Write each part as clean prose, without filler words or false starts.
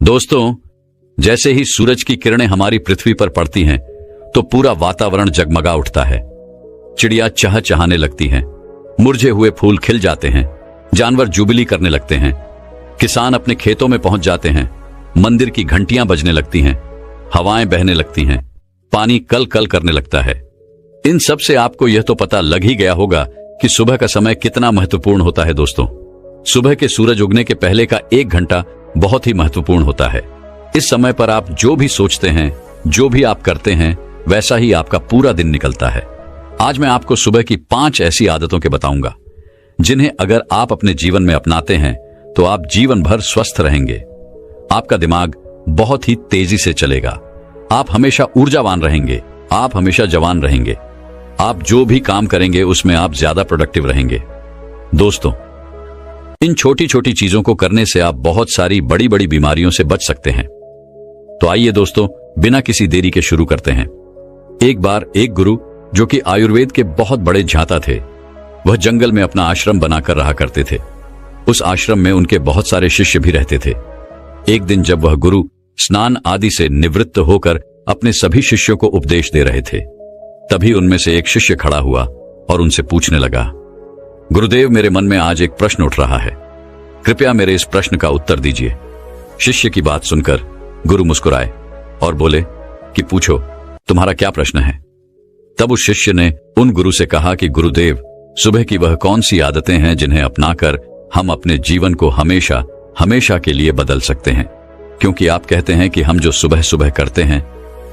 दोस्तों, जैसे ही सूरज की किरणें हमारी पृथ्वी पर पड़ती हैं तो पूरा वातावरण जगमगा उठता है। चिड़िया चहचहाने लगती हैं, मुरझे हुए फूल खिल जाते हैं, जानवर जुबिली करने लगते हैं, किसान अपने खेतों में पहुंच जाते हैं, मंदिर की घंटियां बजने लगती हैं, हवाएं बहने लगती हैं, पानी कल कल करने लगता है। इन सब से आपको यह तो पता लग ही गया होगा कि सुबह का समय कितना महत्वपूर्ण होता है। दोस्तों, सुबह के सूरज उगने के पहले का 1 घंटा बहुत ही महत्वपूर्ण होता है। इस समय पर आप जो भी सोचते हैं, जो भी आप करते हैं, वैसा ही आपका पूरा दिन निकलता है। आज मैं आपको सुबह की 5 ऐसी आदतों के बताऊंगा जिन्हें अगर आप अपने जीवन में अपनाते हैं तो आप जीवन भर स्वस्थ रहेंगे। आपका दिमाग बहुत ही तेजी से चलेगा, आप हमेशा ऊर्जावान रहेंगे, आप हमेशा जवान रहेंगे, आप जो भी काम करेंगे उसमें आप ज्यादा प्रोडक्टिव रहेंगे। दोस्तों, इन छोटी छोटी चीजों को करने से आप बहुत सारी बड़ी बड़ी बीमारियों से बच सकते हैं। तो आइए दोस्तों, बिना किसी देरी के शुरू करते हैं। एक बार एक गुरु जो कि आयुर्वेद के बहुत बड़े झांता थे, वह जंगल में अपना आश्रम बनाकर रहा करते थे। उस आश्रम में उनके बहुत सारे शिष्य भी रहते थे। एक दिन जब वह गुरु स्नान आदि से निवृत्त होकर अपने सभी शिष्यों को उपदेश दे रहे थे, तभी उनमें से एक शिष्य खड़ा हुआ और उनसे पूछने लगा, गुरुदेव, मेरे मन में आज एक प्रश्न उठ रहा है, कृपया मेरे इस प्रश्न का उत्तर दीजिए। शिष्य की बात सुनकर गुरु मुस्कुराए और बोले कि पूछो, तुम्हारा क्या प्रश्न है। तब उस शिष्य ने उन गुरु से कहा कि गुरुदेव, सुबह की वह कौन सी आदतें हैं जिन्हें अपनाकर हम अपने जीवन को हमेशा हमेशा के लिए बदल सकते हैं, क्योंकि आप कहते हैं कि हम जो सुबह सुबह करते हैं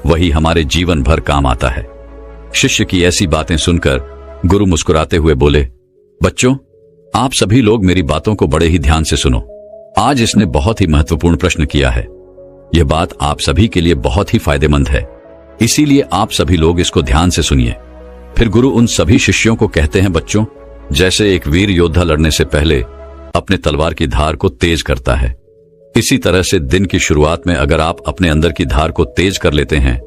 वही हमारे जीवन भर काम आता है। शिष्य की ऐसी बातें सुनकर गुरु मुस्कुराते हुए बोले, बच्चों, आप सभी लोग मेरी बातों को बड़े ही ध्यान से सुनो। आज इसने बहुत ही महत्वपूर्ण प्रश्न किया है। यह बात आप सभी के लिए बहुत ही फायदेमंद है, इसीलिए आप सभी लोग इसको ध्यान से सुनिए। फिर गुरु उन सभी शिष्यों को कहते हैं, बच्चों, जैसे एक वीर योद्धा लड़ने से पहले अपने तलवार की धार को तेज करता है, इसी तरह से दिन की शुरुआत में अगर आप अपने अंदर की धार को तेज कर लेते हैं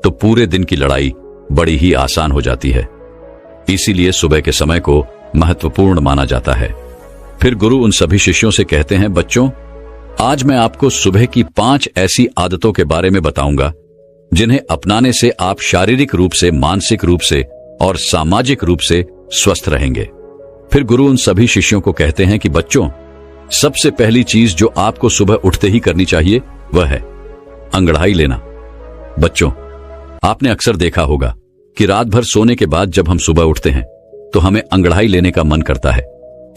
तो पूरे दिन की लड़ाई बड़ी ही आसान हो जाती है। इसीलिए सुबह के समय को महत्वपूर्ण माना जाता है। फिर गुरु उन सभी शिष्यों से कहते हैं, बच्चों, आज मैं आपको सुबह की 5 ऐसी आदतों के बारे में बताऊंगा जिन्हें अपनाने से आप शारीरिक रूप से, मानसिक रूप से और सामाजिक रूप से स्वस्थ रहेंगे। फिर गुरु उन सभी शिष्यों को कहते हैं कि बच्चों, सबसे पहली चीज जो आपको सुबह उठते ही करनी चाहिए वह है अंगड़ाई लेना। बच्चों, आपने अक्सर देखा होगा कि रात भर सोने के बाद जब हम सुबह उठते हैं तो हमें अंगड़ाई लेने का मन करता है।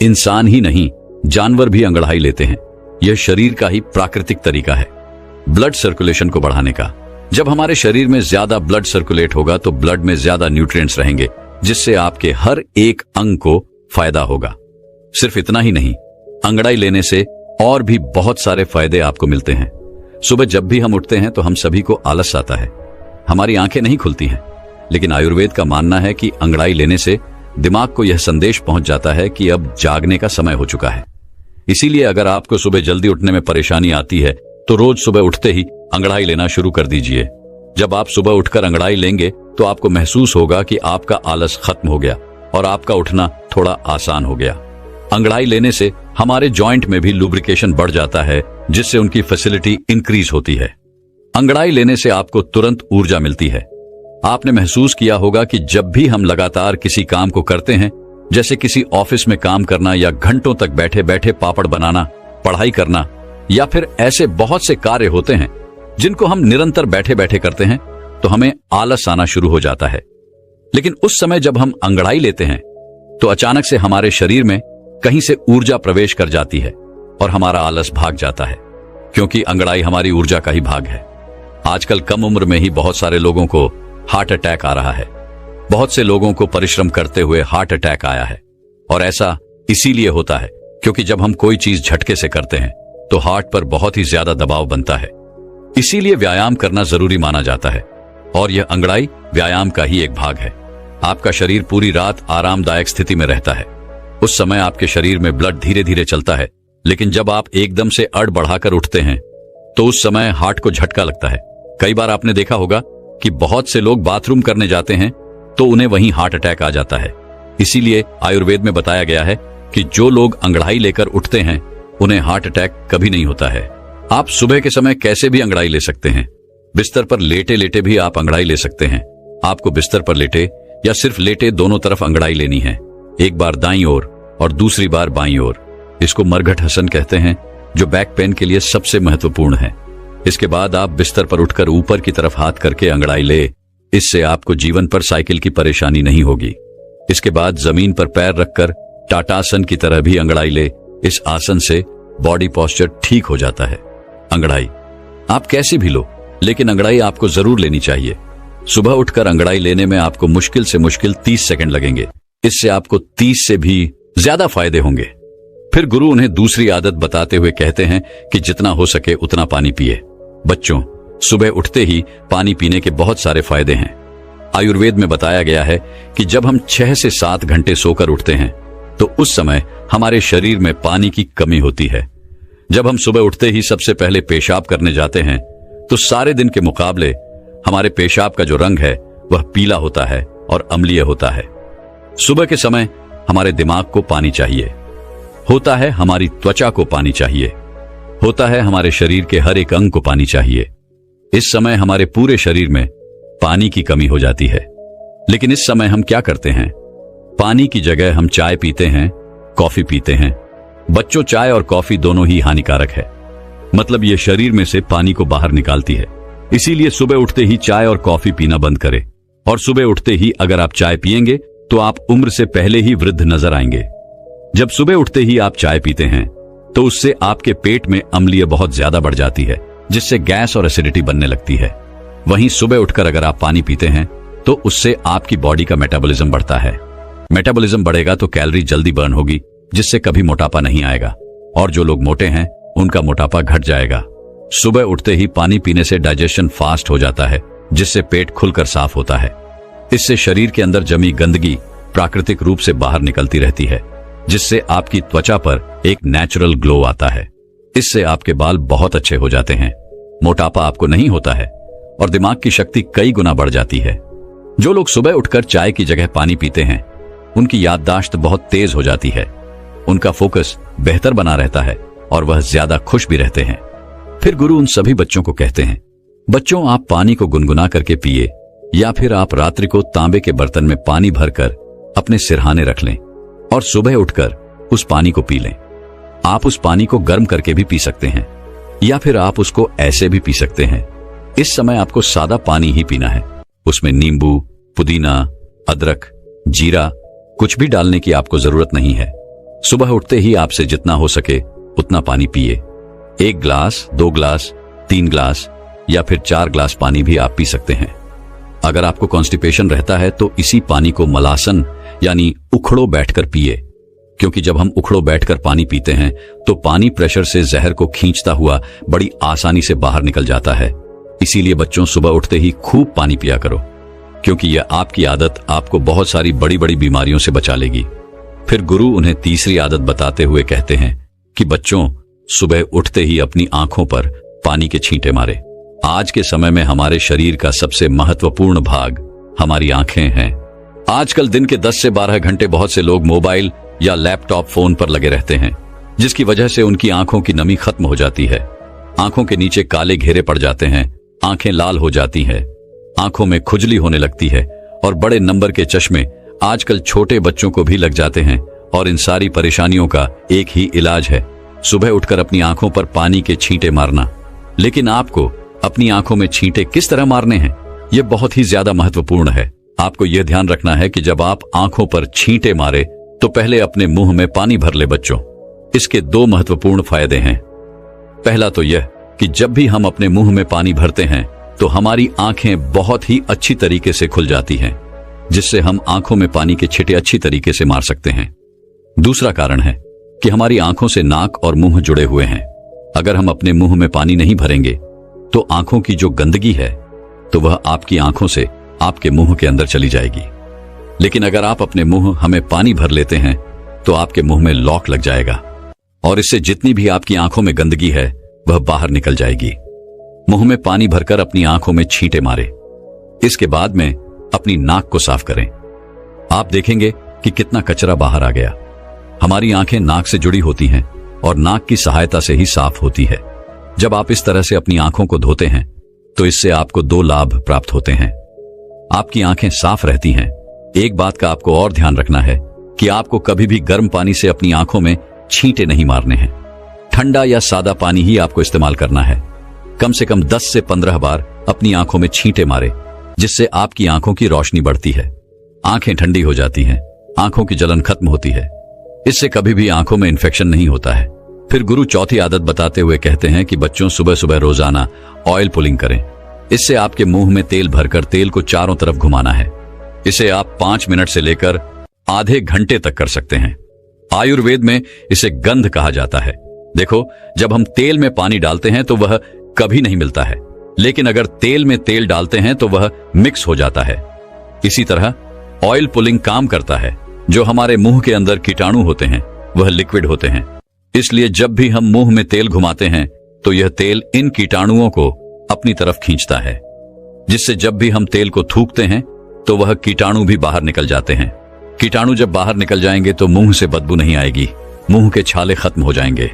इंसान ही नहीं, जानवर भी अंगड़ाई लेते हैं। यह शरीर का ही प्राकृतिक तरीका है ब्लड सर्कुलेशन को बढ़ाने का। जब हमारे शरीर में ज्यादा ब्लड सर्कुलेट होगा तो ब्लड में ज्यादा न्यूट्रिएंट्स रहेंगे, जिससे आपके हर एक अंग को फायदा होगा। सिर्फ इतना ही नहीं, अंगड़ाई लेने से और भी बहुत सारे फायदे आपको मिलते हैं। सुबह जब भी हम उठते हैं तो हम सभी को आलस आता है, हमारी आंखें नहीं खुलती हैं, लेकिन आयुर्वेद का मानना है कि अंगड़ाई लेने से दिमाग को यह संदेश पहुंच जाता है कि अब जागने का समय हो चुका है। इसीलिए अगर आपको सुबह जल्दी उठने में परेशानी आती है तो रोज सुबह उठते ही अंगड़ाई लेना शुरू कर दीजिए। जब आप सुबह उठकर अंगड़ाई लेंगे तो आपको महसूस होगा कि आपका आलस खत्म हो गया और आपका उठना थोड़ा आसान हो गया। अंगड़ाई लेने से हमारे जॉइंट में भी लुब्रिकेशन बढ़ जाता है, जिससे उनकी फैसिलिटी इंक्रीज होती है। अंगड़ाई लेने से आपको तुरंत ऊर्जा मिलती है। आपने महसूस किया होगा कि जब भी हम लगातार किसी काम को करते हैं, जैसे किसी ऑफिस में काम करना या घंटों तक बैठे बैठे पापड़ बनाना, पढ़ाई करना, या फिर ऐसे बहुत से कार्य होते हैं जिनको हम निरंतर बैठे बैठे करते हैं, तो हमें आलस आना शुरू हो जाता है। लेकिन उस समय जब हम अंगड़ाई लेते हैं तो अचानक से हमारे शरीर में कहीं से ऊर्जा प्रवेश कर जाती है और हमारा आलस भाग जाता है, क्योंकि अंगड़ाई हमारी ऊर्जा का ही भाग है। आजकल कम उम्र में ही बहुत सारे लोगों को हार्ट अटैक आ रहा है। बहुत से लोगों को परिश्रम करते हुए हार्ट अटैक आया है, और ऐसा इसीलिए होता है क्योंकि जब हम कोई चीज झटके से करते हैं तो हार्ट पर बहुत ही ज्यादा दबाव बनता है। इसीलिए व्यायाम करना जरूरी माना जाता है, और यह अंगड़ाई व्यायाम का ही एक भाग है। आपका शरीर पूरी रात आरामदायक स्थिति में रहता है। उस समय आपके शरीर में ब्लड धीरे धीरे चलता है, लेकिन जब आप एकदम से अड़ बढ़ाकर उठते हैं तो उस समय हार्ट को झटका लगता है। कई बार आपने देखा होगा कि बहुत से लोग बाथरूम करने जाते हैं तो उन्हें वहीं हार्ट अटैक आ जाता है। इसीलिए आयुर्वेद में बताया गया है कि जो लोग अंगड़ाई लेकर उठते हैं उन्हें हार्ट अटैक कभी नहीं होता है। आप सुबह के समय कैसे भी अंगड़ाई ले सकते हैं। बिस्तर पर लेटे लेटे भी आप अंगड़ाई ले सकते हैं। आपको बिस्तर पर लेटे या सिर्फ लेटे दोनों तरफ अंगड़ाई लेनी है, एक बार दाईं ओर और दूसरी बार बाईं ओर। इसको मरघट हसन कहते हैं, जो बैक पेन के लिए सबसे महत्वपूर्ण है। इसके बाद आप बिस्तर पर उठकर ऊपर की तरफ हाथ करके अंगड़ाई ले। इससे आपको जीवन पर साइकिल की परेशानी नहीं होगी। इसके बाद जमीन पर पैर रखकर टाटासन की तरह भी अंगड़ाई ले। इस आसन से बॉडी पोस्चर ठीक हो जाता है। अंगड़ाई आप कैसे भी लो, लेकिन अंगड़ाई आपको जरूर लेनी चाहिए। सुबह उठकर अंगड़ाई लेने में आपको मुश्किल से मुश्किल 30 सेकंड लगेंगे। इससे आपको 30 से भी ज्यादा फायदे होंगे। फिर गुरु उन्हें दूसरी आदत बताते हुए कहते हैं कि जितना हो सके उतना पानी पिए। बच्चों, सुबह उठते ही पानी पीने के बहुत सारे फायदे हैं। आयुर्वेद में बताया गया है कि जब हम 6 से 7 घंटे सोकर उठते हैं तो उस समय हमारे शरीर में पानी की कमी होती है। जब हम सुबह उठते ही सबसे पहले पेशाब करने जाते हैं तो सारे दिन के मुकाबले हमारे पेशाब का जो रंग है वह पीला होता है और अम्लीय होता है। सुबह के समय हमारे दिमाग को पानी चाहिए होता है, हमारी त्वचा को पानी चाहिए होता है, हमारे शरीर के हर एक अंग को पानी चाहिए। इस समय हमारे पूरे शरीर में पानी की कमी हो जाती है। लेकिन इस समय हम क्या करते हैं? पानी की जगह हम चाय पीते हैं, कॉफी पीते हैं। बच्चों, चाय और कॉफी दोनों ही हानिकारक है। मतलब ये शरीर में से पानी को बाहर निकालती है। इसीलिए सुबह उठते ही चाय और कॉफी पीना बंद करें। और सुबह उठते ही अगर आप चाय पिएंगे तो आप उम्र से पहले ही वृद्ध नजर आएंगे। जब सुबह उठते ही आप चाय पीते हैं तो उससे आपके पेट में अम्लीय बहुत ज्यादा बढ़ जाती है, जिससे गैस और एसिडिटी बनने लगती है। वहीं सुबह उठकर अगर आप पानी पीते हैं तो उससे आपकी बॉडी का मेटाबॉलिज्म बढ़ता है। मेटाबॉलिज्म बढ़ेगा तो कैलोरी जल्दी बर्न होगी, जिससे कभी मोटापा नहीं आएगा। और जो लोग मोटे हैं उनका मोटापा घट जाएगा। सुबह उठते ही पानी पीने से डाइजेशन फास्ट हो जाता है, जिससे पेट खुलकर साफ होता है। इससे शरीर के अंदर जमी गंदगी प्राकृतिक रूप से बाहर निकलती रहती है, जिससे आपकी त्वचा पर एक नेचुरल ग्लो आता है। इससे आपके बाल बहुत अच्छे हो जाते हैं, मोटापा आपको नहीं होता है और दिमाग की शक्ति कई गुना बढ़ जाती है। जो लोग सुबह उठकर चाय की जगह पानी पीते हैं उनकी याददाश्त बहुत तेज हो जाती है, उनका फोकस बेहतर बना रहता है और वह ज्यादा खुश भी रहते हैं। फिर गुरु उन सभी बच्चों को कहते हैं, बच्चों, आप पानी को गुनगुना करके पिए या फिर आप रात्रि को तांबे के बर्तन में पानी भरकर अपने सिरहाने रख लें और सुबह उठकर उस पानी को पी लें। आप उस पानी को गर्म करके भी पी सकते हैं या फिर आप उसको ऐसे भी पी सकते हैं। इस समय आपको सादा पानी ही पीना है। उसमें नींबू, पुदीना, अदरक, जीरा कुछ भी डालने की आपको जरूरत नहीं है। सुबह उठते ही आपसे जितना हो सके उतना पानी पिए। 1 ग्लास, 2 ग्लास, 3 ग्लास या फिर 4 ग्लास पानी भी आप पी सकते हैं। अगर आपको कॉन्स्टिपेशन रहता है तो इसी पानी को मलासन यानी उखड़ो बैठकर पिए, क्योंकि जब हम उखड़ो बैठकर पानी पीते हैं तो पानी प्रेशर से जहर को खींचता हुआ बड़ी आसानी से बाहर निकल जाता है। इसीलिए बच्चों, सुबह उठते ही खूब पानी पिया करो, क्योंकि यह आपकी आदत आपको बहुत सारी बड़ी बड़ी बीमारियों से बचा लेगी। फिर गुरु उन्हें तीसरी आदत बताते हुए कहते हैं कि बच्चों, सुबह उठते ही अपनी आंखों पर पानी के छींटे मारे। आज के समय में हमारे शरीर का सबसे महत्वपूर्ण भाग हमारी आंखें हैं। आजकल दिन के 10 से 12 घंटे बहुत से लोग मोबाइल या लैपटॉप, फोन पर लगे रहते हैं, जिसकी वजह से उनकी आंखों की नमी खत्म हो जाती है। आंखों के नीचे काले घेरे पड़ जाते हैं, आंखें लाल हो जाती हैं, आंखों में खुजली होने लगती है और बड़े नंबर के चश्मे आजकल छोटे बच्चों को भी लग जाते हैं। और इन सारी परेशानियों का एक ही इलाज है, सुबह उठकर अपनी आंखों पर पानी के छींटे मारना। लेकिन आपको अपनी आंखों में छींटे किस तरह मारने हैं, यह बहुत ही ज्यादा महत्वपूर्ण है। आपको यह ध्यान रखना है कि जब आप आंखों पर छींटे मारे तो पहले अपने मुंह में पानी भर ले बच्चों। इसके 2 महत्वपूर्ण फायदे हैं। पहला तो यह कि जब भी हम अपने मुंह में पानी भरते हैं तो हमारी आंखें बहुत ही अच्छी तरीके से खुल जाती हैं, जिससे हम आंखों में पानी के छींटे अच्छी तरीके से मार सकते हैं। दूसरा कारण है कि हमारी आंखों से नाक और मुंह जुड़े हुए हैं। अगर हम अपने मुंह में पानी नहीं भरेंगे तो आंखों की जो गंदगी है तो वह आपकी आंखों से आपके मुंह के अंदर चली जाएगी। लेकिन अगर आप अपने मुंह हमें पानी भर लेते हैं तो आपके मुंह में लॉक लग जाएगा और इससे जितनी भी आपकी आंखों में गंदगी है वह बाहर निकल जाएगी। मुंह में पानी भरकर अपनी आंखों में छींटे मारे। इसके बाद में अपनी नाक को साफ करें। आप देखेंगे कि कितना कचरा बाहर आ गया। हमारी आंखें नाक से जुड़ी होती हैं और नाक की सहायता से ही साफ होती है। जब आप इस तरह से अपनी आंखों को धोते हैं तो इससे आपको 2 लाभ प्राप्त होते हैं। आपकी आंखें साफ रहती हैं। एक बात का आपको और ध्यान रखना है कि आपको कभी भी गर्म पानी से अपनी आंखों में छींटे नहीं मारने हैं। ठंडा या सादा पानी ही आपको इस्तेमाल करना है। कम से कम 10 से 15 बार अपनी आंखों में छींटे मारे, जिससे आपकी आंखों की रोशनी बढ़ती है, आंखें ठंडी हो जाती हैं, आंखों की जलन खत्म होती है। इससे कभी भी आंखों में इन्फेक्शन नहीं होता है। फिर गुरु चौथी आदत बताते हुए कहते हैं कि बच्चों सुबह सुबह रोजाना ऑयल पुलिंग करें। इससे आपके मुंह में तेल भरकर तेल को चारों तरफ घुमाना है। इसे आप 5 मिनट से लेकर आधे घंटे तक कर सकते हैं। आयुर्वेद में इसे गंध कहा जाता है। देखो, जब हम तेल में पानी डालते हैं तो वह कभी नहीं मिलता है, लेकिन अगर तेल में तेल डालते हैं तो वह मिक्स हो जाता है। इसी तरह ऑयल पुलिंग काम करता है। जो हमारे मुंह के अंदर कीटाणु होते हैं वह लिक्विड होते हैं, इसलिए जब भी हम मुंह में तेल घुमाते हैं तो यह तेल इन कीटाणुओं को अपनी तरफ खींचता है, जिससे जब भी हम तेल को थूकते हैं तो वह कीटाणु भी बाहर निकल जाते हैं। कीटाणु जब बाहर निकल जाएंगे तो मुंह से बदबू नहीं आएगी, मुंह के छाले खत्म हो जाएंगे।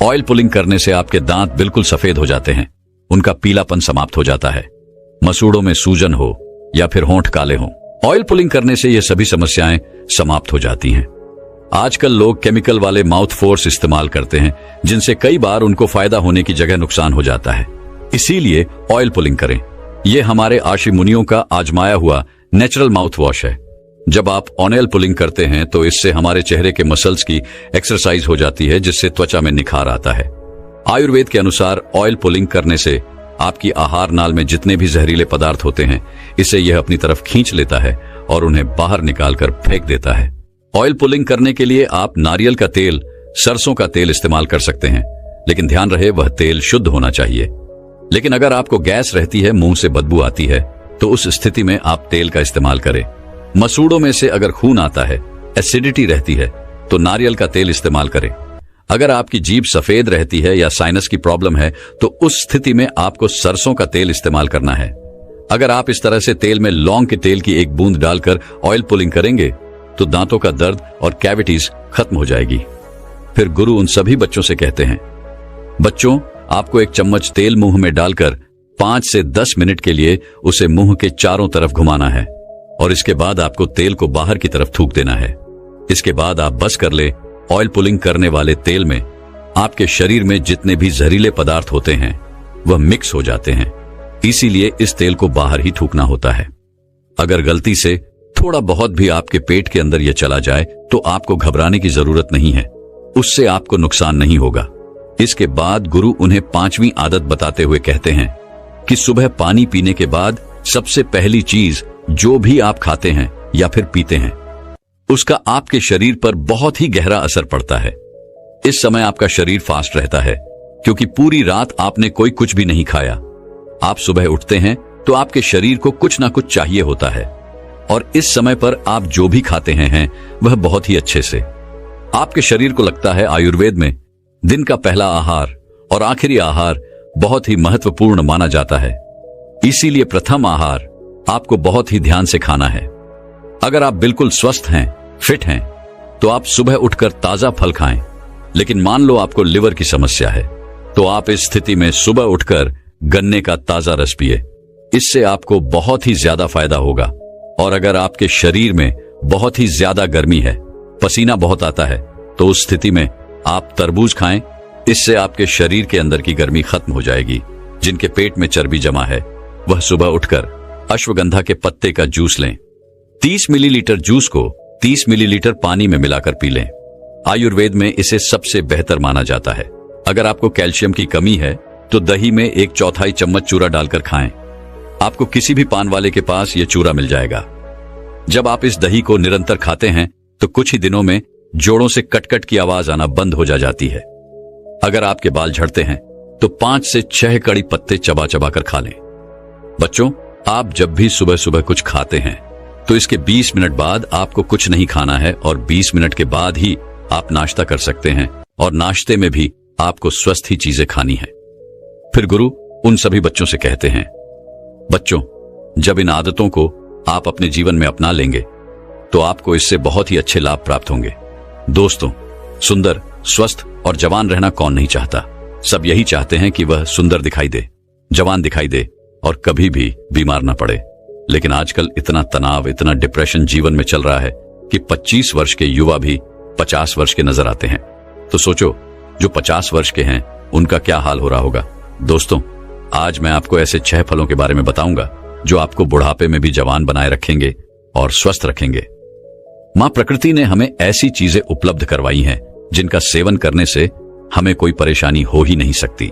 ऑयल पुलिंग करने से आपके दांत बिल्कुल सफेद हो जाते हैं, उनका पीलापन समाप्त हो जाता है। मसूड़ों में सूजन हो या फिर होंठ काले हों, ऑयल पुलिंग करने से ये सभी समस्याएं समाप्त हो जाती हैं। आजकल लोग केमिकल वाले माउथ फोर्स इस्तेमाल करते हैं, जिनसे कई बार उनको फायदा होने की जगह नुकसान हो जाता है। इसीलिए ऑयल पुलिंग करें। यह हमारे आशी मुनियों का आजमाया हुआ नेचुरल माउथ वॉश है। जब आप ऑयल पुलिंग करते हैं तो इससे हमारे चेहरे के मसल्स की एक्सरसाइज हो जाती है, जिससे त्वचा में निखार आता है। आयुर्वेद के अनुसार ऑयल पुलिंग करने से आपकी आहार नाल में जितने भी जहरीले पदार्थ होते हैं, इसे यह अपनी तरफ खींच लेता है और उन्हें बाहर निकालकर फेंक देता है। ऑयल पुलिंग करने के लिए आप नारियल का तेल, सरसों का तेल इस्तेमाल कर सकते हैं, लेकिन ध्यान रहे वह तेल शुद्ध होना चाहिए। लेकिन अगर आपको गैस रहती है, मुंह से बदबू आती है, तो उस स्थिति में आप तेल का इस्तेमाल करें। मसूड़ों में से अगर खून आता है, एसिडिटी रहती है, तो नारियल का तेल इस्तेमाल करें। अगर आपकी जीभ सफेद रहती है या साइनस की प्रॉब्लम है, तो उस स्थिति में आपको सरसों का तेल इस्तेमाल करना है। अगर आप इस तरह से तेल में लौंग के तेल की एक बूंद डालकर ऑयल पुलिंग करेंगे तो दांतों का दर्द और कैविटीज खत्म हो जाएगी। फिर गुरु उन सभी बच्चों से कहते हैं, बच्चों, आपको 1 चम्मच तेल मुंह में डालकर 5 से 10 मिनट के लिए उसे मुंह के चारों तरफ घुमाना है और इसके बाद आपको तेल को बाहर की तरफ थूक देना है। इसके बाद आप बस कर ले। ऑयल पुलिंग करने वाले तेल में आपके शरीर में जितने भी जहरीले पदार्थ होते हैं वह मिक्स हो जाते हैं, इसीलिए इस तेल को बाहर ही थूकना होता है। अगर गलती से थोड़ा बहुत भी आपके पेट के अंदर यह चला जाए तो आपको घबराने की जरूरत नहीं है, उससे आपको नुकसान नहीं होगा। इसके बाद गुरु उन्हें 5वीं आदत बताते हुए कहते हैं कि सुबह पानी पीने के बाद सबसे पहली चीज जो भी आप खाते हैं या फिर पीते हैं, उसका आपके शरीर पर बहुत ही गहरा असर पड़ता है। इस समय आपका शरीर फास्ट रहता है, क्योंकि पूरी रात आपने कुछ भी नहीं खाया। आप सुबह उठते हैं तो आपके शरीर को कुछ ना कुछ चाहिए होता है, और इस समय पर आप जो भी खाते हैं वह बहुत ही अच्छे से। आपके शरीर को लगता है आयुर्वेद में दिन का पहला आहार और आखिरी आहार बहुत ही महत्वपूर्ण माना जाता है, इसीलिए प्रथम आहार आपको बहुत ही ध्यान से खाना है। अगर आप बिल्कुल स्वस्थ हैं, फिट हैं, तो आप सुबह उठकर ताजा फल खाएं। लेकिन मान लो आपको लिवर की समस्या है, तो आप इस स्थिति में सुबह उठकर गन्ने का ताजा रस पिए। इससे आपको बहुत ही ज्यादा फायदा होगा। और अगर आपके शरीर में बहुत ही ज्यादा गर्मी है, पसीना बहुत आता है, तो उस स्थिति में आप तरबूज खाएं। इससे आपके शरीर के अंदर की गर्मी खत्म हो जाएगी। जिनके पेट में चर्बी जमा है वह सुबह उठकर अश्वगंधा के पत्ते का जूस लें। 30 मिलीलीटर जूस को 30 मिलीलीटर पानी में मिलाकर पी लें। आयुर्वेद में इसे सबसे बेहतर माना जाता है। अगर आपको कैल्शियम की कमी है तो दही में 1/4 चम्मच चूरा डालकर खाएं। आपको किसी भी पान वाले के पास यह चूरा मिल जाएगा। जब आप इस दही को निरंतर खाते हैं तो कुछ ही दिनों में जोड़ों से कटकट की आवाज आना बंद हो जाती है। अगर आपके बाल झड़ते हैं तो 5 से 6 कड़ी पत्ते चबा चबा कर खा लें। बच्चों, आप जब भी सुबह सुबह कुछ खाते हैं तो इसके 20 मिनट बाद आपको कुछ नहीं खाना है, और 20 मिनट के बाद ही आप नाश्ता कर सकते हैं, और नाश्ते में भी आपको स्वस्थ ही चीजें खानी है। फिर गुरु उन सभी बच्चों से कहते हैं, बच्चों, जब इन आदतों को आप अपने जीवन में अपना लेंगे तो आपको इससे बहुत ही अच्छे लाभ प्राप्त होंगे। दोस्तों, सुंदर, स्वस्थ और जवान रहना कौन नहीं चाहता। सब यही चाहते हैं कि वह सुंदर दिखाई दे, जवान दिखाई दे और कभी भी बीमार ना पड़े। लेकिन आजकल इतना तनाव, इतना डिप्रेशन जीवन में चल रहा है कि 25 वर्ष के युवा भी 50 वर्ष के नजर आते हैं। तो सोचो, जो 50 वर्ष के हैं उनका क्या हाल हो रहा होगा। दोस्तों, आज मैं आपको ऐसे 6 फलों के बारे में बताऊंगा जो आपको बुढ़ापे में भी जवान बनाए रखेंगे और स्वस्थ रखेंगे। मां प्रकृति ने हमें ऐसी चीजें उपलब्ध करवाई हैं जिनका सेवन करने से हमें कोई परेशानी हो ही नहीं सकती,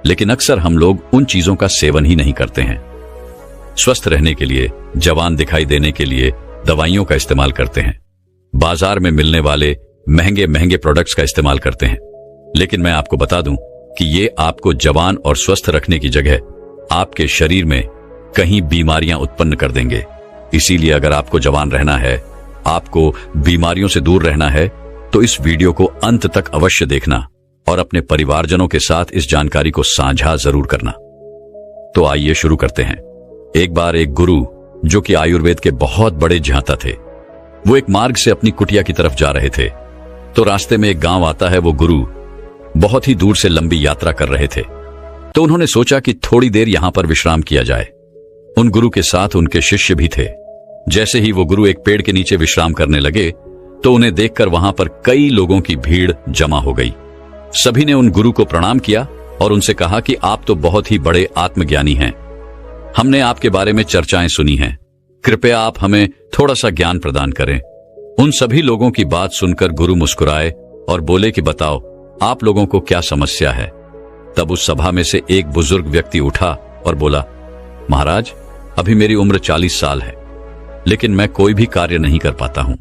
लेकिन अक्सर हम लोग उन चीजों का सेवन ही नहीं करते हैं। स्वस्थ रहने के लिए, जवान दिखाई देने के लिए दवाइयों का इस्तेमाल करते हैं, बाजार में मिलने वाले महंगे महंगे प्रोडक्ट्स का इस्तेमाल करते हैं। लेकिन मैं आपको बता दूं कि ये आपको जवान और स्वस्थ रखने की जगह आपके शरीर में कहीं बीमारियां उत्पन्न कर देंगे। इसीलिए अगर आपको जवान रहना है, आपको बीमारियों से दूर रहना है, तो इस वीडियो को अंत तक अवश्य देखना और अपने परिवारजनों के साथ इस जानकारी को साझा जरूर करना। तो आइए शुरू करते हैं। एक बार एक गुरु, जो कि आयुर्वेद के बहुत बड़े ज्ञाता थे, वो एक मार्ग से अपनी कुटिया की तरफ जा रहे थे। तो रास्ते में एक गांव आता है। वो गुरु बहुत ही दूर से लंबी यात्रा कर रहे थे, तो उन्होंने सोचा कि थोड़ी देर यहां पर विश्राम किया जाए। उन गुरु के साथ उनके शिष्य भी थे। जैसे ही वो गुरु एक पेड़ के नीचे विश्राम करने लगे तो उन्हें देखकर वहां पर कई लोगों की भीड़ जमा हो गई। सभी ने उन गुरु को प्रणाम किया और उनसे कहा कि आप तो बहुत ही बड़े आत्मज्ञानी हैं। हमने आपके बारे में चर्चाएं सुनी हैं, कृपया आप हमें थोड़ा सा ज्ञान प्रदान करें। उन सभी लोगों की बात सुनकर गुरु मुस्कुराए और बोले कि बताओ, आप लोगों को क्या समस्या है। तब उस सभा में से एक बुजुर्ग व्यक्ति उठा और बोला, महाराज, अभी मेरी उम्र 40 साल है, लेकिन मैं कोई भी कार्य नहीं कर पाता हूं।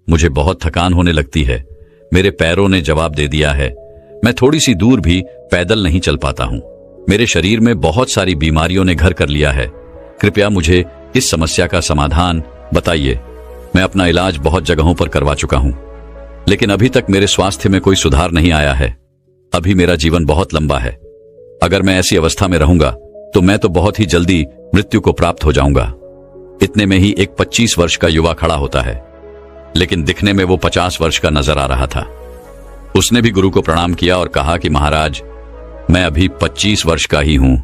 मुझे बहुत थकान होने लगती है। मेरे पैरों ने जवाब दे दिया है। मैं थोड़ी सी दूर भी पैदल नहीं चल पाता हूं। मेरे शरीर में बहुत सारी बीमारियों ने घर कर लिया है। कृपया मुझे इस समस्या का समाधान बताइए। मैं अपना इलाज बहुत जगहों पर करवा चुका हूं, लेकिन अभी तक मेरे स्वास्थ्य में कोई सुधार नहीं आया है। अभी मेरा जीवन बहुत लंबा है। अगर मैं ऐसी अवस्था में रहूंगा तो मैं तो बहुत ही जल्दी मृत्यु को प्राप्त हो जाऊंगा। इतने में ही एक 25 वर्ष का युवा खड़ा होता है, लेकिन दिखने में वो 50 वर्ष का नजर आ रहा था। उसने भी गुरु को प्रणाम किया और कहा कि महाराज, मैं अभी 25 वर्ष का ही हूं,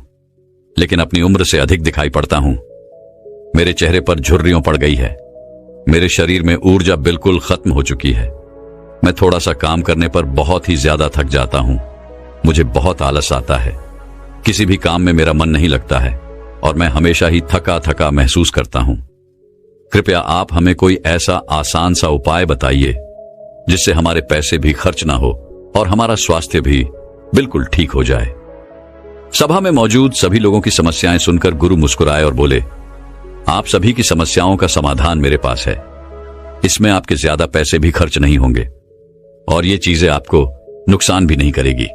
लेकिन अपनी उम्र से अधिक दिखाई पड़ता हूं। मेरे चेहरे पर झुर्रियों पड़ गई है। मेरे शरीर में ऊर्जा बिल्कुल खत्म हो चुकी है। मैं थोड़ा सा काम करने पर बहुत ही ज्यादा थक जाता हूं। मुझे बहुत आलस आता है। किसी भी काम में मेरा मन नहीं लगता है और मैं हमेशा ही थका थका महसूस करता हूं। कृपया आप हमें कोई ऐसा आसान सा उपाय बताइए जिससे हमारे पैसे भी खर्च ना हो और हमारा स्वास्थ्य भी बिल्कुल ठीक हो जाए। सभा में मौजूद सभी लोगों की समस्याएं सुनकर गुरु मुस्कुराए और बोले, आप सभी की समस्याओं का समाधान मेरे पास है। इसमें आपके ज्यादा पैसे भी खर्च नहीं होंगे और ये चीजें आपको नुकसान भी नहीं करेगी।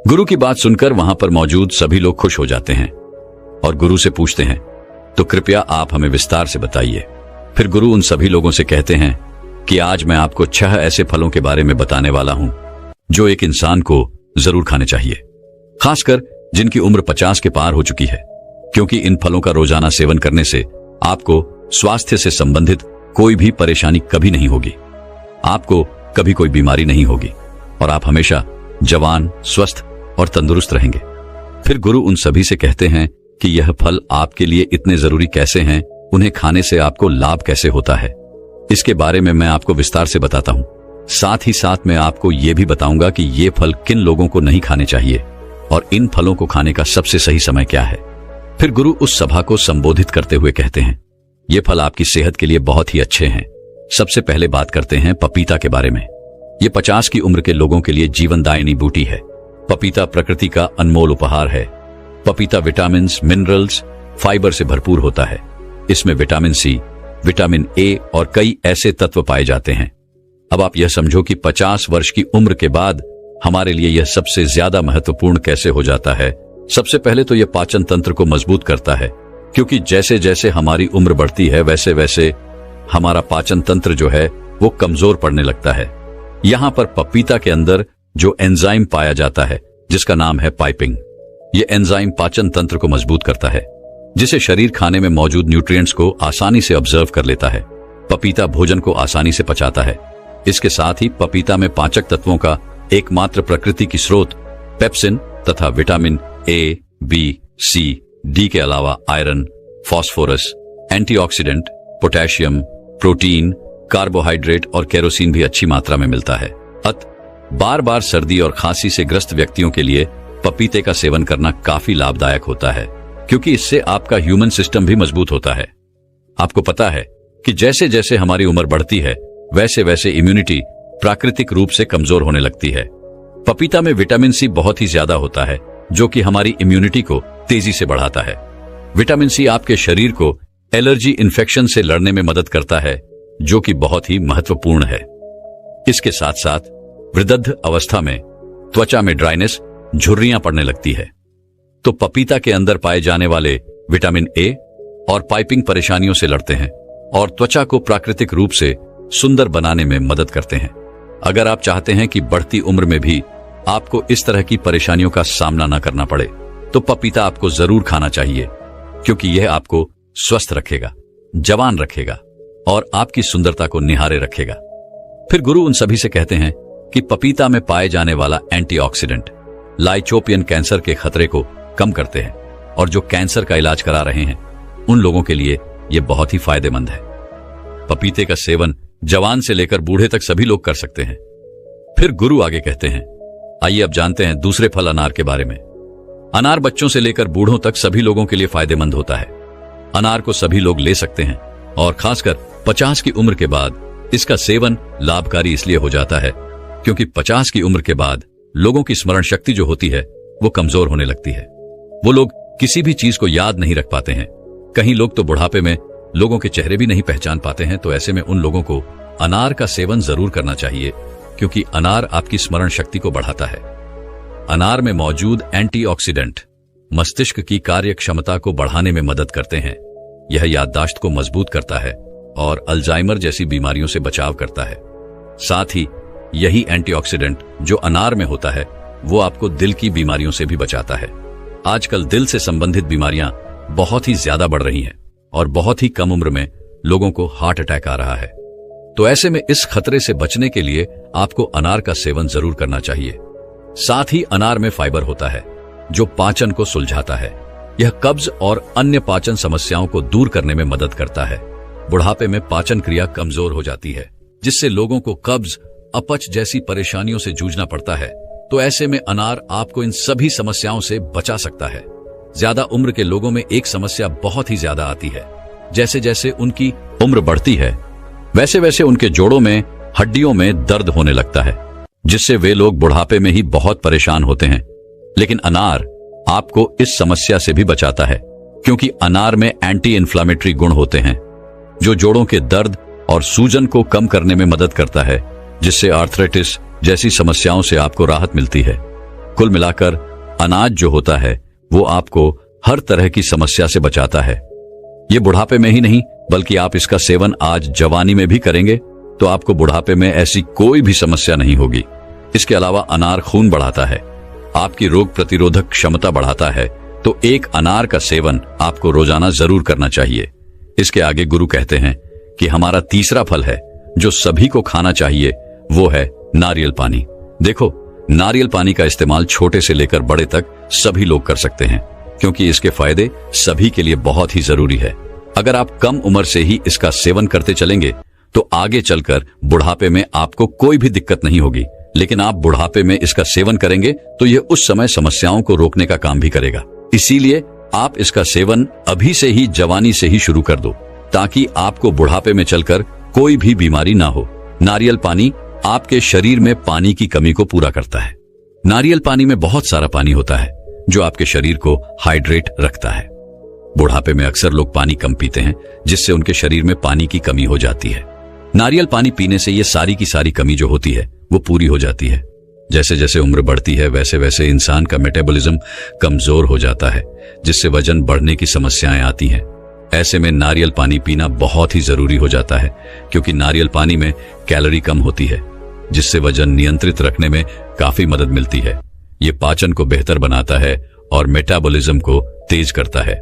गुरु की बात सुनकर वहां पर मौजूद सभी लोग खुश हो जाते हैं और गुरु से पूछते हैं, तो कृपया आप हमें विस्तार से बताइए। फिर गुरु उन सभी लोगों से कहते हैं कि आज मैं आपको 6 ऐसे फलों के बारे में बताने वाला हूं जो एक इंसान को जरूर खाने चाहिए, खासकर जिनकी उम्र 50 के पार हो चुकी है, क्योंकि इन फलों का रोजाना सेवन करने से आपको स्वास्थ्य से संबंधित कोई भी परेशानी कभी नहीं होगी। आपको कभी कोई बीमारी नहीं होगी और आप हमेशा जवान, स्वस्थ और तंदुरुस्त रहेंगे। फिर गुरु उन सभी से कहते हैं कि यह फल आपके लिए इतने जरूरी कैसे हैं, उन्हें खाने से आपको लाभ कैसे होता है, इसके बारे में मैं आपको विस्तार से बताता हूं। साथ ही साथ मैं आपको यह भी बताऊंगा कि ये फल किन लोगों को नहीं खाने चाहिए और इन फलों को खाने का सबसे सही समय क्या है। फिर गुरु उस सभा को संबोधित करते हुए कहते हैं, ये फल आपकी सेहत के लिए बहुत ही अच्छे हैं। सबसे पहले बात करते हैं पपीता के बारे में। ये 50 की उम्र के लोगों के लिए जीवनदायिनी बूटी है। पपीता प्रकृति का अनमोल उपहार है। पपीता विटामिन, मिनरल्स, फाइबर से भरपूर होता है। इसमें विटामिन सी, विटामिन ए और कई ऐसे तत्व पाए जाते हैं। अब आप यह समझो कि 50 वर्ष की उम्र के बाद हमारे लिए यह सबसे ज्यादा महत्वपूर्ण कैसे हो जाता है। सबसे पहले तो यह पाचन तंत्र को मजबूत करता है, क्योंकि जैसे जैसे हमारी उम्र बढ़ती है वैसे वैसे हमारा पाचन तंत्र जो है वो कमजोर पड़ने लगता है। यहां पर पपीता के अंदर जो एंजाइम पाया जाता है जिसका नाम है पाइपिंग, ये एंजाइम पाचन तंत्र को मजबूत करता है, जिसे शरीर खाने में मौजूद न्यूट्रिएंट्स को आसानी से ऑब्जर्व कर लेता है। पपीता भोजन को आसानी से पचाता है। इसके साथ ही पपीता में पाचक तत्वों का एकमात्र प्रकृति की स्रोत पेप्सिन तथा vitamin A, B, C, D के अलावा iron, phosphorus, antioxidant, potassium, protein, carbohydrate और केरोसिन भी अच्छी मात्रा में मिलता है। बार बार सर्दी और खांसी से ग्रस्त व्यक्तियों के लिए पपीते का सेवन करना काफी लाभदायक होता है, क्योंकि इससे आपका ह्यूमन सिस्टम भी मजबूत होता है। आपको पता है कि जैसे जैसे हमारी उम्र बढ़ती है वैसे वैसे इम्यूनिटी प्राकृतिक रूप से कमजोर होने लगती है। पपीता में विटामिन सी बहुत ही ज्यादा होता है, जो कि हमारी इम्यूनिटी को तेजी से बढ़ाता है। विटामिन सी आपके शरीर को एलर्जी इन्फेक्शन से लड़ने में मदद करता है, जो कि बहुत ही महत्वपूर्ण है। इसके साथ साथ वृद्ध अवस्था में त्वचा में ड्राइनेस, झुर्रियां पड़ने लगती है, तो पपीता के अंदर पाए जाने वाले विटामिन ए और पाइपिंग परेशानियों से लड़ते हैं और त्वचा को प्राकृतिक रूप से सुंदर बनाने में मदद करते हैं। अगर आप चाहते हैं कि बढ़ती उम्र में भी आपको इस तरह की परेशानियों का सामना न करना पड़े, तो पपीता आपको जरूर खाना चाहिए, क्योंकि यह आपको स्वस्थ रखेगा, जवान रखेगा और आपकी सुंदरता को निहारे रखेगा। फिर गुरु उन सभी से कहते हैं कि पपीता में पाए जाने वाला एंटीऑक्सीडेंट लाइकोपियन कैंसर के खतरे को कम करते हैं, और जो कैंसर का इलाज करा रहे हैं उन लोगों के लिए यह बहुत ही फायदेमंद है। पपीते का सेवन जवान से लेकर बूढ़े तक सभी लोग कर सकते हैं। फिर गुरु आगे कहते हैं, आइए अब जानते हैं दूसरे फल अनार के बारे में। अनार बच्चों से लेकर बूढ़ों तक सभी लोगों के लिए फायदेमंद होता है। अनार को सभी लोग ले सकते हैं और खासकर 50 की उम्र के बाद इसका सेवन लाभकारी इसलिए हो जाता है क्योंकि 50 की उम्र के बाद लोगों की स्मरण शक्ति जो होती है वो कमजोर होने लगती है। वो लोग किसी भी चीज को याद नहीं रख पाते हैं। कहीं लोग तो बुढ़ापे में लोगों के चेहरे भी नहीं पहचान पाते हैं। तो ऐसे में उन लोगों को अनार का सेवन जरूर करना चाहिए, क्योंकि अनार आपकी स्मरण शक्ति को बढ़ाता है। अनार में मौजूद एंटीऑक्सीडेंट मस्तिष्क की कार्य क्षमता को बढ़ाने में मदद करते हैं। यह याददाश्त को मजबूत करता है और अल्जाइमर जैसी बीमारियों से बचाव करता है। साथ ही यही एंटीऑक्सीडेंट जो अनार में होता है वो आपको दिल की बीमारियों से भी बचाता है। आजकल दिल से संबंधित बीमारियां बहुत ही ज्यादा बढ़ रही हैं और बहुत ही कम उम्र में लोगों को हार्ट अटैक आ रहा है। तो ऐसे में इस खतरे से बचने के लिए आपको अनार का सेवन जरूर करना चाहिए। साथ ही अनार में फाइबर होता है जो पाचन को सुलझाता है। यह कब्ज और अन्य पाचन समस्याओं को दूर करने में मदद करता है। बुढ़ापे में पाचन क्रिया कमजोर हो जाती है, जिससे लोगों को कब्ज, अपच जैसी परेशानियों से जूझना पड़ता है। तो ऐसे में अनार आपको इन सभी समस्याओं से बचा सकता है। ज्यादा उम्र के लोगों में एक समस्या बहुत ही ज्यादा आती है। जैसे जैसे उनकी उम्र बढ़ती है वैसे वैसे उनके जोड़ों में, हड्डियों में दर्द होने लगता है, जिससे वे लोग बुढ़ापे में ही बहुत परेशान होते हैं। लेकिन अनार आपको इस समस्या से भी बचाता है, क्योंकि अनार में एंटी इन्फ्लामेटरी गुण होते हैं जो जोड़ों के दर्द और सूजन को कम करने में मदद करता है, जिससे आर्थराइटिस जैसी समस्याओं से आपको राहत मिलती है। कुल मिलाकर अनाज जो होता है वो आपको हर तरह की समस्या से बचाता है। ये बुढ़ापे में ही नहीं बल्कि आप इसका सेवन आज जवानी में भी करेंगे तो आपको बुढ़ापे में ऐसी कोई भी समस्या नहीं होगी। इसके अलावा अनार खून बढ़ाता है, आपकी रोग प्रतिरोधक क्षमता बढ़ाता है। तो एक अनार का सेवन आपको रोजाना जरूर करना चाहिए। इसके आगे गुरु कहते हैं कि हमारा तीसरा फल है जो सभी को खाना चाहिए, वो है नारियल पानी। देखो, नारियल पानी का इस्तेमाल छोटे से लेकर बड़े तक सभी लोग कर सकते हैं, क्योंकि इसके फायदे सभी के लिए बहुत ही जरूरी है। अगर आप कम उम्र से ही इसका सेवन करते चलेंगे तो आगे चलकर बुढ़ापे में आपको कोई भी दिक्कत नहीं होगी। लेकिन आप बुढ़ापे में इसका सेवन करेंगे तो यह उस समय समस्याओं को रोकने का काम भी करेगा। इसीलिए आप इसका सेवन अभी से ही, जवानी से ही शुरू कर दो, ताकि आपको बुढ़ापे में चलकर कोई भी बीमारी ना हो। नारियल पानी आपके शरीर में पानी की कमी को पूरा करता है। नारियल पानी में बहुत सारा पानी होता है जो आपके शरीर को हाइड्रेट रखता है। बुढ़ापे में अक्सर लोग पानी कम पीते हैं, जिससे उनके शरीर में पानी की कमी हो जाती है। नारियल पानी पीने से ये सारी की सारी कमी जो होती है वो पूरी हो जाती है। जैसे जैसे उम्र बढ़ती है वैसे वैसे इंसान का मेटाबॉलिज्म कमजोर हो जाता है, जिससे वजन बढ़ने की समस्याएं आती हैं। ऐसे में नारियल पानी पीना बहुत ही जरूरी हो जाता है, क्योंकि नारियल पानी में कैलोरी कम होती है, जिससे वजन नियंत्रित रखने में काफी मदद मिलती है। ये पाचन को बेहतर बनाता है और मेटाबॉलिज्म को तेज करता है।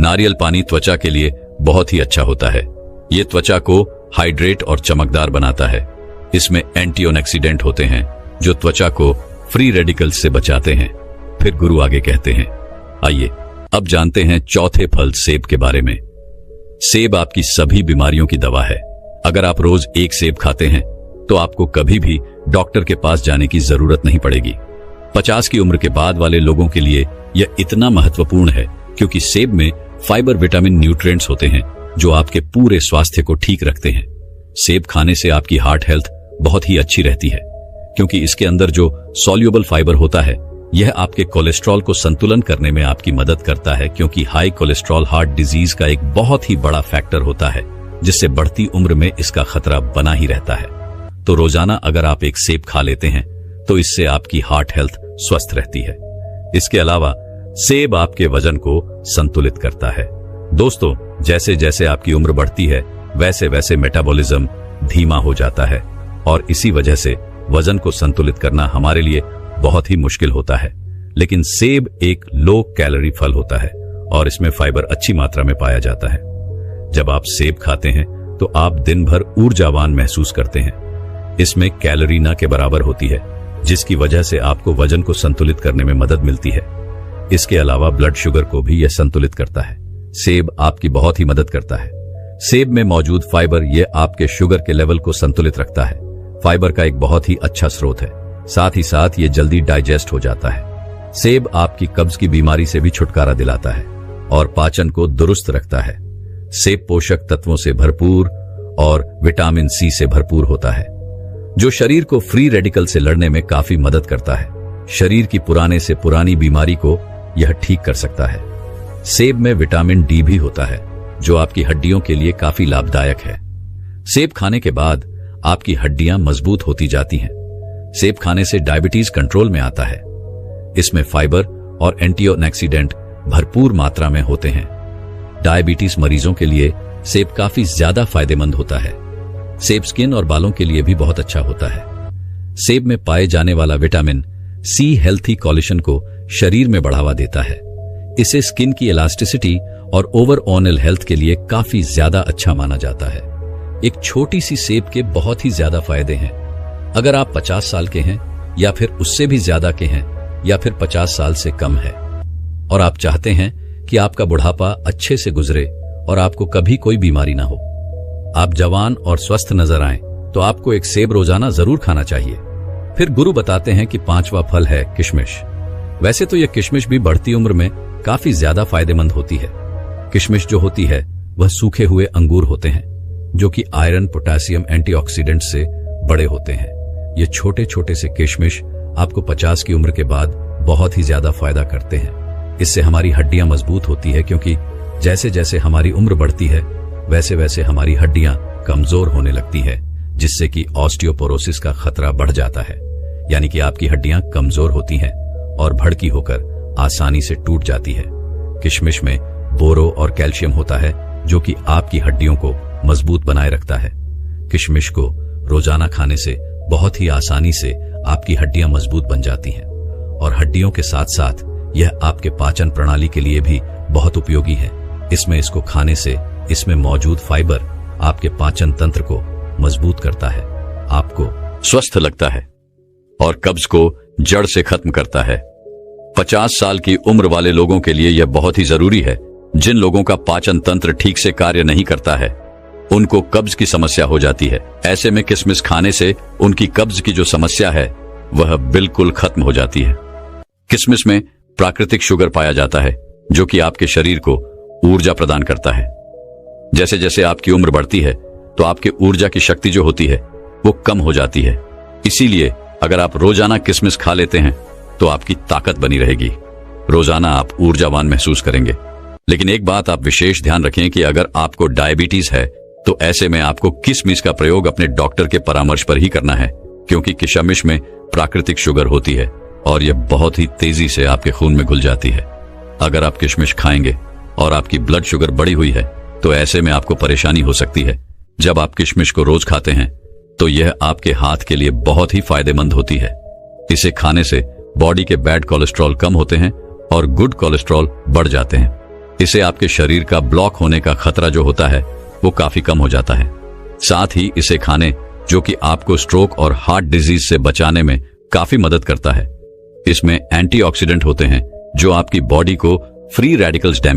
नारियल पानी त्वचा के लिए बहुत ही अच्छा होता है। ये त्वचा को हाइड्रेट और चमकदार बनाता है। इसमें एंटीऑक्सीडेंट होते हैं जो त्वचा को फ्री रेडिकल्स से बचाते हैं। फिर गुरु आगे कहते हैं, आइए अब जानते हैं चौथे फल सेब के बारे में। सेब आपकी सभी बीमारियों की दवा है। अगर आप रोज एक सेब खाते हैं तो आपको कभी भी डॉक्टर के पास जाने की जरूरत नहीं पड़ेगी। 50 की उम्र के बाद वाले लोगों के लिए यह इतना महत्वपूर्ण है क्योंकि सेब में फाइबर, विटामिन, न्यूट्रिएंट्स होते हैं जो आपके पूरे स्वास्थ्य को ठीक रखते हैं। सेब खाने से आपकी हार्ट हेल्थ बहुत ही अच्छी रहती है क्योंकि इसके अंदर जो सॉल्युबल फाइबर होता है यह आपके कोलेस्ट्रॉल को संतुलन करने में आपकी मदद करता है, क्योंकि हाई कोलेस्ट्रॉल हार्ट डिजीज का एक बहुत ही बड़ा फैक्टर होता है जिससे बढ़ती उम्र में इसका खतरा बना ही रहता है। तो रोजाना अगर आप एक सेब खा लेते हैं तो इससे आपकी हार्ट हेल्थ स्वस्थ रहती है। इसके अलावा सेब आपके वजन को संतुलित करता है। दोस्तों, जैसे जैसे आपकी उम्र बढ़ती है वैसे वैसे मेटाबॉलिज्म धीमा हो जाता है और इसी वजह से वजन को संतुलित करना हमारे लिए बहुत ही मुश्किल होता है। लेकिन सेब एक लो कैलोरी फल होता है और इसमें फाइबर अच्छी मात्रा में पाया जाता है। जब आप सेब खाते हैं तो आप दिन भर ऊर्जावान महसूस करते हैं। इसमें कैलोरी न के बराबर होती है जिसकी वजह से आपको वजन को संतुलित करने में मदद मिलती है। इसके अलावा ब्लड शुगर को भी यह संतुलित करता है। सेब आपकी बहुत ही मदद करता है। सेब में मौजूद फाइबर यह आपके शुगर के लेवल को संतुलित रखता है। फाइबर का एक बहुत ही अच्छा स्रोत है, साथ ही साथ ये जल्दी डाइजेस्ट हो जाता है। सेब आपकी कब्ज की बीमारी से भी छुटकारा दिलाता है और पाचन को दुरुस्त रखता है। सेब पोषक तत्वों से भरपूर और विटामिन सी से भरपूर होता है जो शरीर को फ्री रेडिकल से लड़ने में काफी मदद करता है। शरीर की पुराने से पुरानी बीमारी को यह ठीक कर सकता है। सेब में विटामिन डी भी होता है जो आपकी हड्डियों के लिए काफी लाभदायक है। सेब खाने के बाद आपकी हड्डियां मजबूत होती जाती हैं। सेब खाने से डायबिटीज कंट्रोल में आता है। इसमें फाइबर और एंटीऑक्सीडेंट भरपूर मात्रा में होते हैं। डायबिटीज मरीजों के लिए सेब काफी ज्यादा फायदेमंद होता है। सेब स्किन और बालों के लिए भी बहुत अच्छा होता है। सेब में पाए जाने वाला विटामिन सी हेल्थी कोलेजन को शरीर में बढ़ावा देता है। इसे स्किन की इलास्टिसिटी और ओवरऑल हेल्थ के लिए काफी ज्यादा अच्छा माना जाता है। एक छोटी सी सेब के बहुत ही ज्यादा फायदे हैं। अगर आप 50 साल के हैं या फिर उससे भी ज्यादा के हैं या फिर 50 साल से कम है और आप चाहते हैं कि आपका बुढ़ापा अच्छे से गुजरे और आपको कभी कोई बीमारी ना हो, आप जवान और स्वस्थ नजर आएं, तो आपको एक सेब रोजाना जरूर खाना चाहिए। फिर गुरु बताते हैं कि 5वां फल है किशमिश। वैसे तो यह किशमिश भी बढ़ती उम्र में काफी ज्यादा फायदेमंद होती है। किशमिश जो होती है वह सूखे हुए अंगूर होते हैं जो कि आयरन, पोटेशियम, एंटीऑक्सीडेंट से बड़े होते हैं। ये छोटे छोटे से किशमिश आपको 50 की उम्र के बाद बहुत ही ज्यादा फायदा करते हैं। इससे हमारी हड्डियां मजबूत होती है क्योंकि जैसे जैसे हमारी उम्र बढ़ती है वैसे वैसे हमारी हड्डियां कमजोर होने लगती है, जिससे कि ऑस्टियोपोरोसिस का खतरा बढ़ जाता है। यानी कि आपकी हड्डियां कमजोर होती हैं और भड़की होकर आसानी से टूट जाती है। किशमिश में बोरो और कैल्शियम होता है जो कि आपकी हड्डियों को मजबूत बनाए रखता है। किशमिश को रोजाना खाने से बहुत ही आसानी से आपकी हड्डियां मजबूत बन जाती हैं और हड्डियों के साथ साथ यह आपके पाचन प्रणाली के लिए भी बहुत उपयोगी है। इसको खाने से इसमें मौजूद फाइबर आपके पाचन तंत्र को मजबूत करता है, आपको स्वस्थ लगता है और कब्ज को जड़ से खत्म करता है। 50 साल की उम्र वाले लोगों के लिए यह बहुत ही जरूरी है। जिन लोगों का पाचन तंत्र ठीक से कार्य नहीं करता है उनको कब्ज की समस्या हो जाती है। ऐसे में किशमिश खाने से उनकी कब्ज की जो समस्या है वह बिल्कुल खत्म हो जाती है। किशमिश में प्राकृतिक शुगर पाया जाता है जो कि आपके शरीर को ऊर्जा प्रदान करता है। जैसे जैसे आपकी उम्र बढ़ती है तो आपकी ऊर्जा की शक्ति जो होती है वो कम हो जाती है। इसीलिए अगर आप रोजाना किशमिश खा लेते हैं तो आपकी ताकत बनी रहेगी। रोजाना आप ऊर्जावान महसूस करेंगे। लेकिन एक बात आप विशेष ध्यान रखें कि अगर आपको डायबिटीज है तो ऐसे में आपको किशमिश का प्रयोग अपने डॉक्टर के परामर्श पर ही करना है, क्योंकि किशमिश में प्राकृतिक शुगर होती है और यह बहुत ही तेजी से आपके खून में घुल जाती है। अगर आप किशमिश खाएंगे और आपकी ब्लड शुगर बढ़ी हुई है तो ऐसे में आपको परेशानी हो सकती है। जब आप किशमिश को रोज खाते हैं तो यह आपके हाथ के लिए बहुत ही फायदेमंद होती है। इसे खाने से बॉडी के बैड कोलेस्ट्रॉल कम होते हैं और गुड कोलेस्ट्रॉल बढ़ जाते हैं। इसे आपके शरीर का ब्लॉक होने का खतरा जो होता है वो काफी कम हो जाता है। साथ ही इसे खाने जो कि आपको स्ट्रोक और हार्ट डिजीज से बचाने में काफी मदद करता है। इसमें एंटीऑक्सीडेंट होते हैं जो आपकी बॉडी को फ्री रेडिकल्स डैमेज